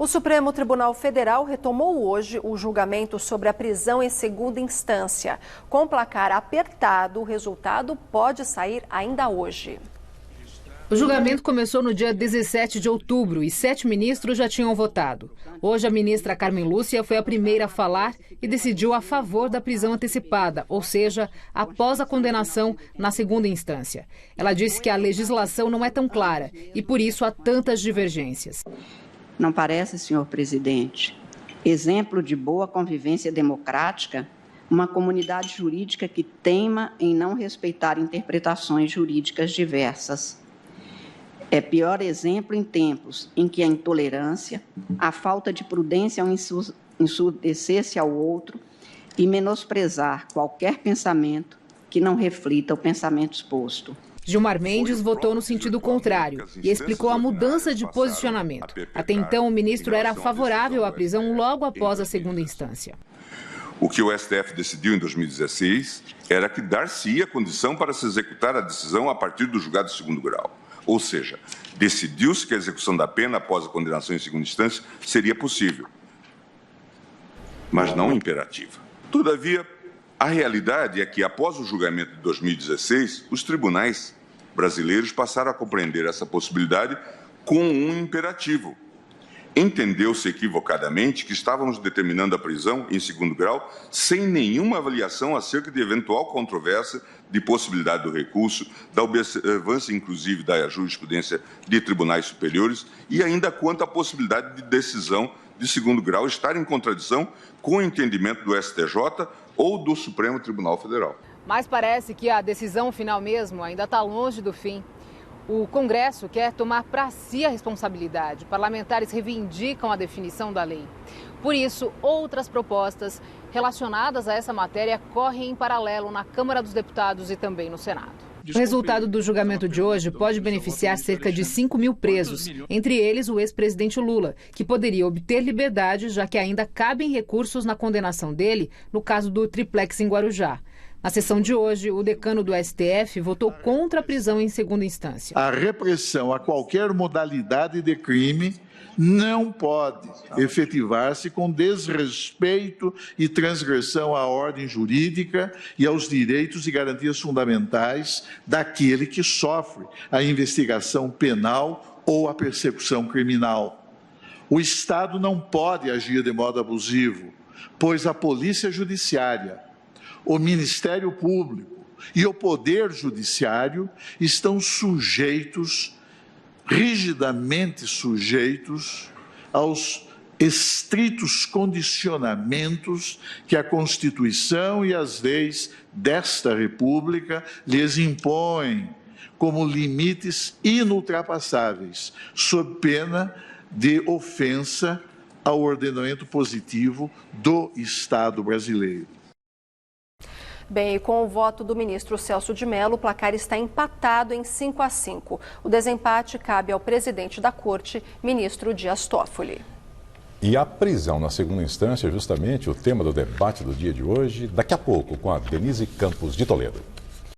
O Supremo Tribunal Federal retomou hoje o julgamento sobre a prisão em segunda instância. Com placar apertado, o resultado pode sair ainda hoje. O julgamento começou no dia 17 de outubro e 7 ministros já tinham votado. Hoje, a ministra Carmen Lúcia foi a primeira a falar e decidiu a favor da prisão antecipada, ou seja, após a condenação na segunda instância. Ela disse que a legislação não é tão clara e, por isso, há tantas divergências. Não parece, senhor presidente, exemplo de boa convivência democrática, uma comunidade jurídica que teima em não respeitar interpretações jurídicas diversas. É pior exemplo em tempos em que a intolerância, a falta de prudência ao ensurdecer-se ao outro e menosprezar qualquer pensamento que não reflita o pensamento exposto. Gilmar Mendes votou no sentido contrário e explicou a mudança de posicionamento. Até então, o ministro era favorável à prisão logo após a segunda instância. O que o STF decidiu em 2016 era que dar-se-ia condição para se executar a decisão a partir do julgado de segundo grau. Ou seja, decidiu-se que a execução da pena após a condenação em segunda instância seria possível, mas não imperativa. Todavia, a realidade é que, após o julgamento de 2016, os tribunais brasileiros passaram a compreender essa possibilidade com um imperativo. Entendeu-se equivocadamente que estávamos determinando a prisão em segundo grau sem nenhuma avaliação acerca de eventual controvérsia de possibilidade do recurso, da observância inclusive da jurisprudência de tribunais superiores e ainda quanto à possibilidade de decisão de segundo grau estar em contradição com o entendimento do STJ ou do Supremo Tribunal Federal. Mas parece que a decisão final mesmo ainda está longe do fim. O Congresso quer tomar para si a responsabilidade. Parlamentares reivindicam a definição da lei. Por isso, outras propostas relacionadas a essa matéria correm em paralelo na Câmara dos Deputados e também no Senado. O resultado do julgamento de hoje pode beneficiar cerca de 5 mil presos, entre eles o ex-presidente Lula, que poderia obter liberdade, já que ainda cabem recursos na condenação dele no caso do triplex em Guarujá. Na sessão de hoje, o decano do STF votou contra a prisão em segunda instância. A repressão a qualquer modalidade de crime não pode efetivar-se com desrespeito e transgressão à ordem jurídica e aos direitos e garantias fundamentais daquele que sofre a investigação penal ou a persecução criminal. O Estado não pode agir de modo abusivo, pois a Polícia Judiciária, o Ministério Público e o Poder Judiciário estão rigidamente sujeitos aos estritos condicionamentos que a Constituição e as leis desta República lhes impõem como limites inultrapassáveis, sob pena de ofensa ao ordenamento positivo do Estado brasileiro. Bem, e com o voto do ministro Celso de Mello, o placar está empatado em 5-5. O desempate cabe ao presidente da Corte, ministro Dias Toffoli. E a prisão na segunda instância é justamente o tema do debate do dia de hoje, daqui a pouco, com a Denise Campos de Toledo.